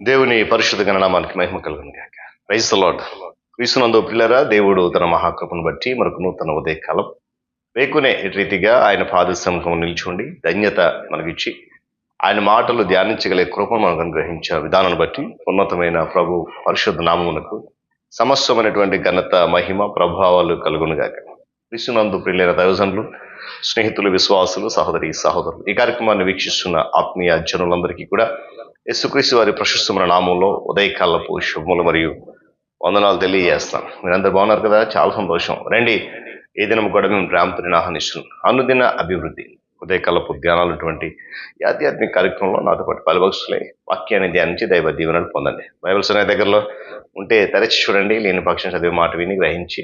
దేవుని పరిశుద్ధ గణనామానికి మహిమ కలుగును గాక. Praise the lord. క్రీస్తునందు ప్రియులారా, దేవుడు తన మహాకృపను బట్టి మనకు నూతన ఉదయకాలం వేకునే రీతిగా ఆయన పాదసముఖం నిల్చుండి ధన్యత మనకిచ్చి ఆయన మాటలు ధ్యానించగలే కృపను మనకు అనుగ్రహించిన విధానాన్ని బట్టి ఉన్నతమైన ప్రభు పరిశుద్ధ నామమునకు సమస్తమైనటువంటి ఘనత మహిమ ప్రభావాలు కలుగును గాక. క్రీస్తునందు ప్రియులైన దైవజనులు, స్నేహితులు, విశ్వాసులు, సహోదరి సహోదరులు, ఈ కార్యక్రమాన్ని వీక్షిస్తున్న ఆత్మీయ జనులందరికీ కూడా యేసుక్రీస్తు వారి ప్రశస్తమైన నామంలో ఉదయకాలపు శుభములు మరియు వందనాలు తెలియజేస్తాను. మీరందరూ బాగున్నారు కదా? చాలా సంతోషం. రండి, ఏ దినం కూడా మేము ప్రేమతో ఆహ్వానిస్తున్నాం. అనుదిన అభివృద్ధి ఉదయకాలపు ధ్యానాలటువంటి ఈ ఆధ్యాత్మిక కార్యక్రమంలో నాతో పాటు పాలుభాగస్తులై వాక్యాన్ని ధ్యానించి దైవ దీవెనలు పొందండి. బైబిల్స్ అనే దగ్గరలో ఉంటే తెరచి చూడండి, లేని పక్షం చదివే మాట విని గ్రహించి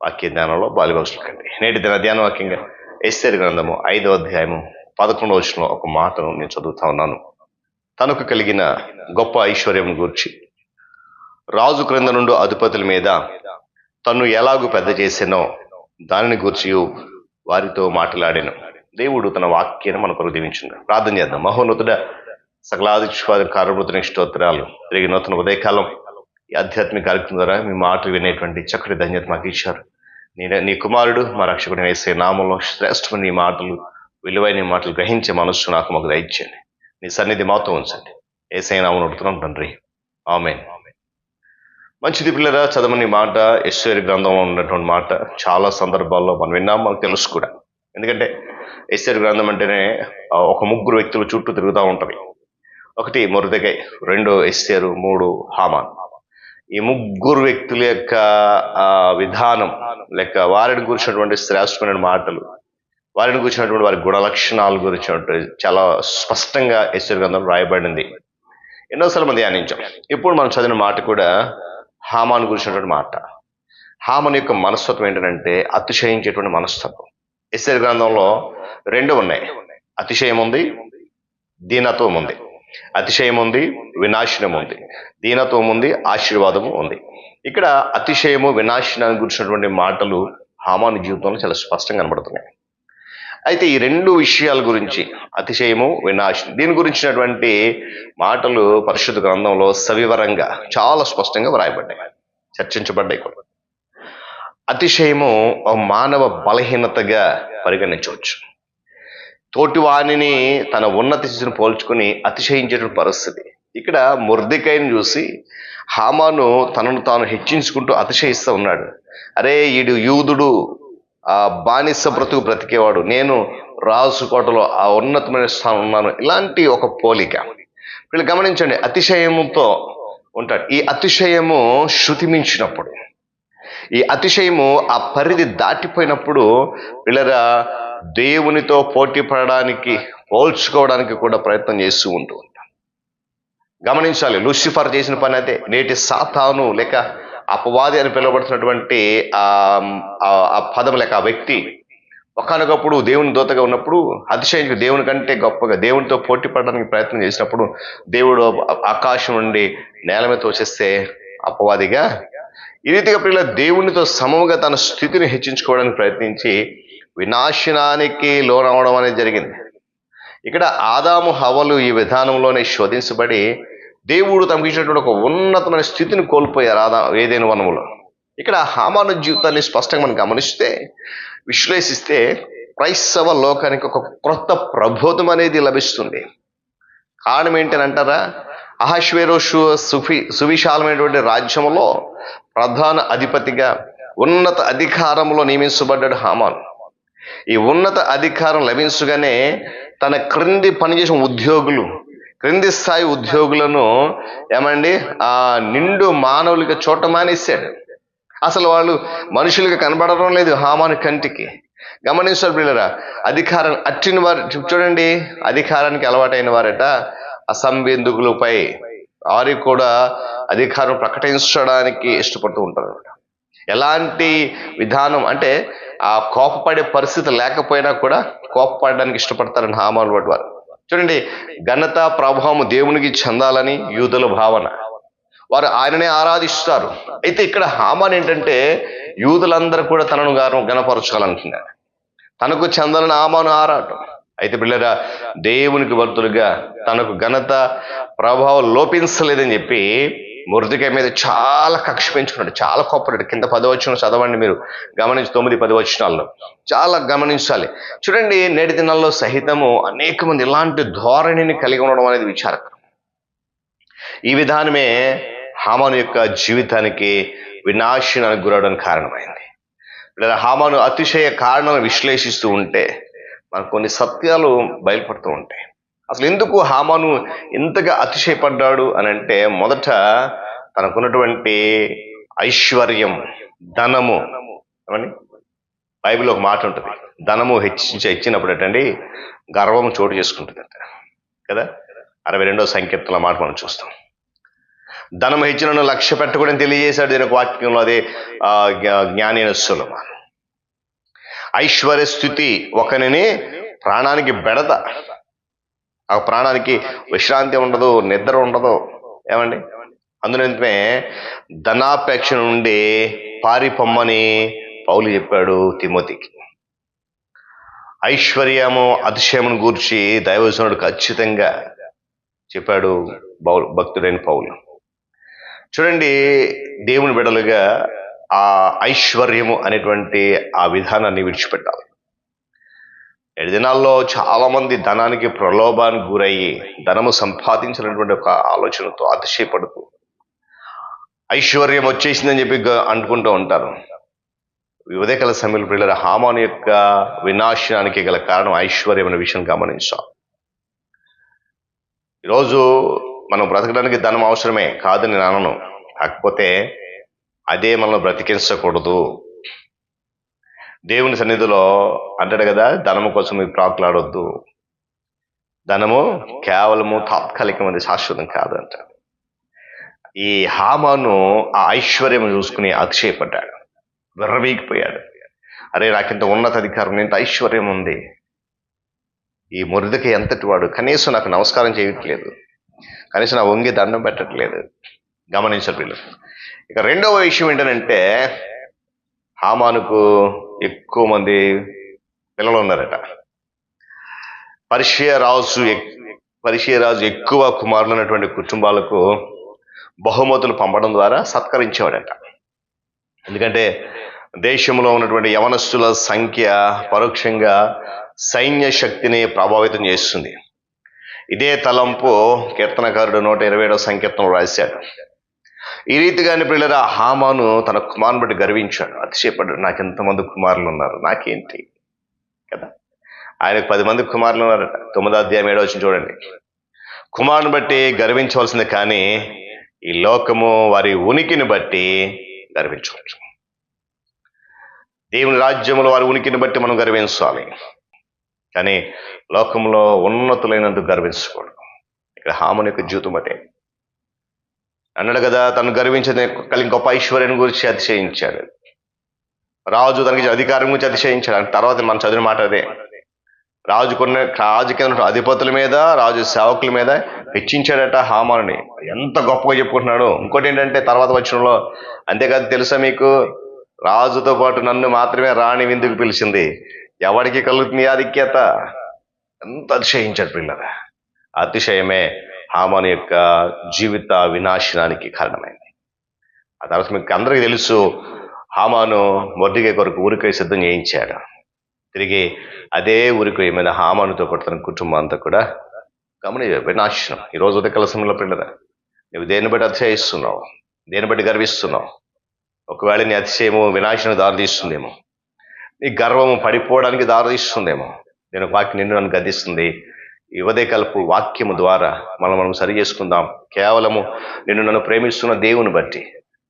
వాక్య ధ్యానంలో బాలుభాగస్తులు కండి. నేటి దిన ధ్యాన వాక్యంగా ఎస్తేరు గ్రంథము 5వ అధ్యాయము 11వ వచనంలో ఒక మాటను నేను చదువుతా ఉన్నాను. తనకు కలిగిన గొప్ప ఐశ్వర్యం గూర్చి రాజు క్రింద నుండి అధిపతుల మీద తను ఎలాగూ పెద్ద చేసానో దానిని గూర్చి వారితో మాట్లాడాను. దేవుడు తన వాక్యాన్ని మన కొరకు దీవించును. ప్రార్థన చేద్దాం. మహోన్నతుడ, సకలాదిశ్వాద కారణభూతునికి స్తోత్రాలు. తిరిగి నూతన ఉదయకాలం ఈ ఆధ్యాత్మిక కార్యక్రమం ద్వారా మీ మాటలు వినేటువంటి చక్కటి ధన్యత మాకు ఇచ్చారు. నీ కుమారుడు మా రక్షకుడిని వేసే నామంలో శ్రేష్టమైన ఈ మాటలు, విలువైన మాటలు గ్రహించే మనస్సు నాకు మాకు దయచేయండి. నీ సన్నిధి మాతో ఉంచండి. యేసయ్య నామమున అడుగుతున్నాం తండ్రి, ఆమేన్. మంచిది పిల్లరా, చదవని మాట ఎస్తేరు గ్రంథంలో ఉన్నటువంటి మాట చాలా సందర్భాల్లో మనం విన్నాం, మనకు తెలుసు కూడా. ఎందుకంటే ఎస్తేరు గ్రంథం అంటేనే ఒక ముగ్గురు వ్యక్తులు చుట్టూ తిరుగుతూ ఉంటుంది. ఒకటి మొర్దెకై, 2 ఎస్తేరు, 3 హామాన్. ఈ ముగ్గురు వ్యక్తుల యొక్క విధానం లేక వారిని కూర్చున్నటువంటి శ్రేష్టమైన మాటలు, వారిని కూర్చున్నటువంటి వారి గుణ లక్షణాల గురించి చాలా స్పష్టంగా ఎస్తేరు గ్రంథంలో రాయబడింది. ఎన్నోసార్లు మనం ధ్యానించాం. ఇప్పుడు మనం చదివిన మాట కూడా హామాను గురించినటువంటి మాట. హామాను యొక్క మనస్తత్వం ఏంటంటే అతిశయించేటువంటి మనస్తత్వం. ఎస్తేరు గ్రంథంలో 2 ఉన్నాయి. అతిశయం ఉంది, దీనత్వం ఉంది. అతిశయం ఉంది, వినాశనం ఉంది. దీనత్వం ఉంది, ఆశీర్వాదము ఉంది. ఇక్కడ అతిశయము, వినాశనాన్ని గురించినటువంటి మాటలు హామాను జీవితంలో చాలా స్పష్టంగా కనబడుతున్నాయి. అయితే ఈ 2 విషయాల గురించి, అతిశయము, వినాశనం, దీని గురించినటువంటి మాటలు పరిశుద్ధ గ్రంథంలో సవివరంగా చాలా స్పష్టంగా వ్రాయబడ్డాయి, చర్చించబడ్డాయి కూడా. అతిశయము మానవ బలహీనతగా పరిగణించవచ్చు. తోటివాణిని తన ఉన్నత స్థితిని పోల్చుకుని అతిశయించేటువంటి పరిస్థితి. ఇక్కడ మొర్దెకైని చూసి హామాను తనను తాను హెచ్చించుకుంటూ అతిశయిస్తూ ఉన్నాడు. అరే, ఈడు యూదుడు, ఆ బానిస బ్రతుకు బ్రతికేవాడు, నేను రాజు కోటలో ఆ ఉన్నతమైన స్థానం ఉన్నాను. ఇలాంటి ఒక పోలిక వీళ్ళు గమనించండి. అతిశయముతో ఉంటాడు. ఈ అతిశయము శృతి మించినప్పుడు, ఈ అతిశయము ఆ పరిధి దాటిపోయినప్పుడు వీళ్ళరా దేవునితో పోటీ పడడానికి, పోల్చుకోవడానికి కూడా ప్రయత్నం చేస్తూ ఉంటూ ఉంటాం. గమనించాలి, లూసిఫర్ చేసిన పని అదే. నేటి సాతాను లేక అపవాది అని పిలువబడుతున్నటువంటి ఆ పదం లేక ఆ వ్యక్తి ఒకానొకప్పుడు దేవుని దూతగా ఉన్నప్పుడు అతిశయించి దేవుని కంటే గొప్పగా దేవునితో పోటీ పడడానికి ప్రయత్నం చేసినప్పుడు దేవుడు ఆకాశం నుండి నేల మీద వచ్చేస్తే అపవాదిగా ఈ రీతిగా పిల్లల దేవునితో సమముగా తన స్థితిని హెచ్చించుకోవడానికి ప్రయత్నించి వినాశనానికి లోనవడం అనేది జరిగింది. ఇక్కడ ఆదాము హవ్వలు ఈ విధానంలోనే శోధించబడి దేవుడు తమకు ఇచ్చినటువంటి ఒక ఉన్నతమైన స్థితిని కోల్పోయారు ఏదైనా వనములో. ఇక్కడ హామాను జీవితాన్ని స్పష్టంగా మనం గమనిస్తే, విశ్లేషిస్తే క్రైస్తవ లోకానికి ఒక క్రొత్త ప్రబోధం అనేది లభిస్తుంది. కారణం ఏంటని అంటారా? అహష్వేరోషు సువిశాలమైనటువంటి రాజ్యంలో ప్రధాన అధిపతిగా ఉన్నత అధికారంలో నియమించబడ్డాడు హామాను. ఈ ఉన్నత అధికారం లభించగానే తన క్రింది పనిచేసిన ఉద్యోగులు, క్రింది స్థాయి ఉద్యోగులను ఏమండి నిండు మానవులకి చోట మానేశాడు. అసలు వాళ్ళు మనుషులుగా కనబడడం లేదు హామాను కంటికి. గమనించారు పిల్లరా, అధికారం అట్టిన వారు చూడండి, అధికారానికి అలవాటైన వారట అసంవేదుకులపై వారికి కూడా అధికారం ప్రకటించడానికి ఇష్టపడుతూ ఉంటారు. ఎలాంటి విధానం అంటే ఆ కోపపడే పరిస్థితి లేకపోయినా కూడా కోపపడడానికి ఇష్టపడతారని హామాను వాటి వారు. చూడండి, ఘనత ప్రభావం దేవునికి చెందాలని యూదుల భావన. వారు ఆయననే ఆరాధిస్తారు. అయితే ఇక్కడ హామాన్ ఏంటంటే యూదులందరూ కూడా తనను గణపరచాలంటున్నాడు. తనకు చెందాలని హామాను ఆరాటం. అయితే పిల్లరా, దేవునికి భక్తులుగా తనకు ఘనత ప్రభావం లోపించలేదని చెప్పి మొర్దెకై మీద చాలా కక్ష పెంచుకున్నాడు, చాలా కోపడ్డాడు. కింద 10 వచనం చదవండి మీరు, గమనించి 9-10 వచనాల్లో చాలా గమనించాలి. చూడండి, నేటి దినాల్లో సహితము అనేక మంది ఇలాంటి ధోరణిని కలిగి ఉండడం అనేది విచారకరం. ఈ విధానమే హామాను యొక్క జీవితానికి వినాశనానికి గురవడానికి కారణమైంది. లేదా హామాను అతిశయ కారణాలను విశ్లేషిస్తూ ఉంటే మనకు కొన్ని సత్యాలు బయలుపడుతూ ఉంటాయి. అసలు ఎందుకు హామాను ఇంతగా అతిశయపడ్డాడు అని అంటే, మొదట తనకున్నటువంటి ఐశ్వర్యం, ధనము. ఏమండి, బైబిల్లో ఒక మాట ఉంటుంది, ధనము హెచ్చినప్పుడు ఏంటండి గర్వం చోటు చేసుకుంటుందంట కదా. 62వ సంకీర్తనలో మాట మనం చూస్తాం. ధనం హెచ్చినను లక్ష్య పెట్టకూడదని తెలియజేశాడు దీని వాక్యంలో. అదే జ్ఞాని అయిన సొలొమోను. ఐశ్వర్య స్థితి ఒకరిని ప్రాణానికి బెడద. ఆ ప్రాణానికి విశ్రాంతి ఉండదు, నిద్ర ఉండదు. ఏమండి, అందునిమిత్తమే ధనాపేక్ష నుండి పారిపొమ్మని పౌలు చెప్పాడు తిమోతికి. ఐశ్వర్యము అతిశయమును గూర్చి దైవజనుడు ఖచ్చితంగా చెప్పాడు భక్తుడైన పౌలు. చూడండి, దేవుని బిడ్డలుగా ఆ ఐశ్వర్యము అనేటువంటి ఆ విధానాన్ని విడిచిపెట్టాలి. 7 దినాల్లో చాలా మంది ధనానికి ప్రలోభానికి గురయ్యి ధనము సంపాదించినటువంటి ఒక ఆలోచనతో అతిశయపడుతూ ఐశ్వర్యం వచ్చేసిందని చెప్పి అనుకుంటూ ఉంటారు. ఉదయకాల సమయంలో పిల్లల హామాను యొక్క వినాశనానికి గల కారణం ఐశ్వర్యం అనే విషయం గమనించాం. ఈరోజు మనం బ్రతకడానికి ధనం అవసరమే, కాదని నేను అనను. కాకపోతే అదే మనల్ని బ్రతికించకూడదు. దేవుని సన్నిధిలో అంటాడు కదా, ధనము కోసం మీరు ప్రాకులాడొద్దు, ధనము కేవలము తాత్కాలికమైనది, శాశ్వతం కాదు అంటాడు. ఈ హామాను ఆ ఐశ్వర్యం చూసుకుని అతిశయపడ్డాడు, విర్రవీగిపోయాడు. అరే, నాకింత ఉన్నత అధికారం, ఇంత ఐశ్వర్యం ఉంది, ఈ మొర్దెకై ఎంతటి వాడు, కనీసం నాకు నమస్కారం చేయట్లేదు, కనీసం నా వంగి దండం పెట్టట్లేదు. గమనించారు పిల్లలు. ఇక రెండవ విషయం ఏంటంటే, హామానుకు ఎక్కువ మంది పిల్లలు ఉన్నారట. పర్షియా రాజు ఎక్కువ కుమారులు ఉన్నటువంటి కుటుంబాలకు బహుమతులు పంపడం ద్వారా సత్కరించేవాడట. ఎందుకంటే దేశంలో ఉన్నటువంటి యవనస్తుల సంఖ్య పరోక్షంగా సైన్య శక్తిని ప్రభావితం చేస్తుంది. ఇదే తలంపు కీర్తనకారుడు 127వ సంకీర్తనలో రాశాడు. ఈ రీతిగానే పిల్లల హామాను తన కుమారుని బట్టి గర్వించాడు, అతిశయపడ్డాడు. నాకు ఎంతమంది కుమారులు ఉన్నారు, నాకేంటి కదా. ఆయనకు 10 మంది కుమారులు ఉన్నారట. 9వ అధ్యాయం 7వ వచనం చూడండి. కుమారుని బట్టి గర్వించవలసింది, కానీ ఈ లోకము వారి ఉనికిని బట్టి గర్వించవచ్చు. దేవుని రాజ్యంలో వారి ఉనికిని బట్టి మనం గర్వించాలి, కానీ లోకంలో ఉన్నతులైనందుకు గర్వించకూడదు. ఇక్కడ హామాను యొక్క జీవితం అదే. అన్నాడు కదా, తను గర్వించే కలిగి గొప్ప ఐశ్వర్యాన్ని గురించి అతిశయించాడు. రాజు తనకి అధికారం గురించి అతిశయించాడు. తర్వాత మనం చదివిన మాట అదే. రాజు కింద అధిపతుల మీద, రాజు సేవకుల మీద హెచ్చించాడట హామానుని. ఎంత గొప్పగా చెప్పుకుంటున్నాడు. ఇంకోటి ఏంటంటే తర్వాత వచనంలో, అంతేకాదు తెలుసా మీకు, రాజుతో పాటు నన్ను మాత్రమే రాణి విందుకు పిలిచింది, ఎవరికి కలుగుతుంది ఆధిక్యత. ఎంత అతిశయించాడు పిల్లరా. అతిశయమే హామాను యొక్క జీవిత వినాశనానికి కారణమైంది. ఆ తర్వాత మీకు అందరికీ తెలుసు, హామాను మొర్దెకై కొరకు ఊరికై సిద్ధం చేయించాడు. తిరిగి అదే ఊరికై మీద హామానుతో పాటు తన కుటుంబం అంతా కూడా వినాశనం. ఈరోజు ఉదయకాల సమయంలో పిల్లరా, నువ్వు దేన్ని బట్టి అతిశయిస్తున్నావు, దేన్ని బట్టి గర్విస్తున్నావు? ఒకవేళ నీ అతిశయము వినాశనం దారితీస్తుందేమో, నీ గర్వము పడిపోవడానికి దారితీస్తుందేమో. నేను వాక్యం నిన్ను నన్ను గద్దిస్తుంది. ఈ ఉదయకాలపు వాక్యము ద్వారా మనం సరి చేసుకుందాం. కేవలము నిన్ను నన్ను ప్రేమిస్తున్న దేవుని బట్టి,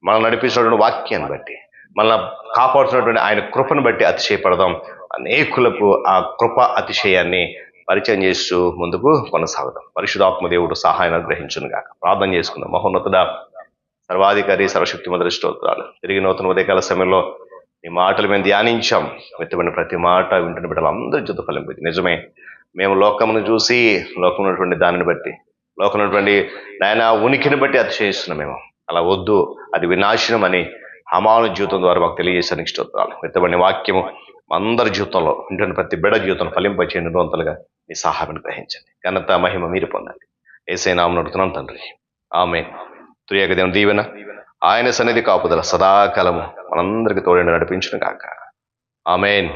మనం నడిపిస్తున్నటువంటి వాక్యాన్ని బట్టి, మనల్ని కాపాడుతున్నటువంటి ఆయన కృపను బట్టి అతిశయపడదాం. అనేకులకు ఆ కృప అతిశయాన్ని పరిచయం చేస్తూ ముందుకు కొనసాగుదాం. పరిశుద్ధాత్మ దేవుడు సహాయం అనుగ్రహించును గాక. ప్రార్థన చేసుకుందాం. మహోన్నతుడా, సర్వాధికారి, సర్వశక్తి మొదటి స్తోత్రాలు. తిరిగి నూతన ఉదయకాల సమయంలో నీ మాటలు మేము ధ్యానించాం. విత్తమైన ప్రతి మాట వింటున్న బిడ్డలు అందరి జత ఫలింపింది. నిజమే, మేము లోకమును చూసి, లోకం ఉన్నటువంటి దానిని బట్టి, లోకం ఉన్నటువంటి నాయన ఉనికిని బట్టి అతిశయిస్తున్నాం. మేము అలా వద్దు, అది వినాశనం అని హామాను జీవితం ద్వారా మాకు తెలియజేసానికి స్తోత్రాలు. విత్తబడిన వాక్యము అందరి జీవితంలో, వింటున్న ప్రతి బిడ్డ జీవితంలో ఫలింపచేయండి. నూతనగా మీ సహాయాన్ని గ్రహించండి. ఘనత మహిమ మీరు పొందండి. యేసయ్య నామమున అడుగుతున్నాం తండ్రి, ఆమేన్. త్రియేక దేవుని దీవెన, ఆయన సన్నిధి కాపుదల సదాకాలము మనందరికి తోడైండి నడిపించును గాక. ఆమేన్.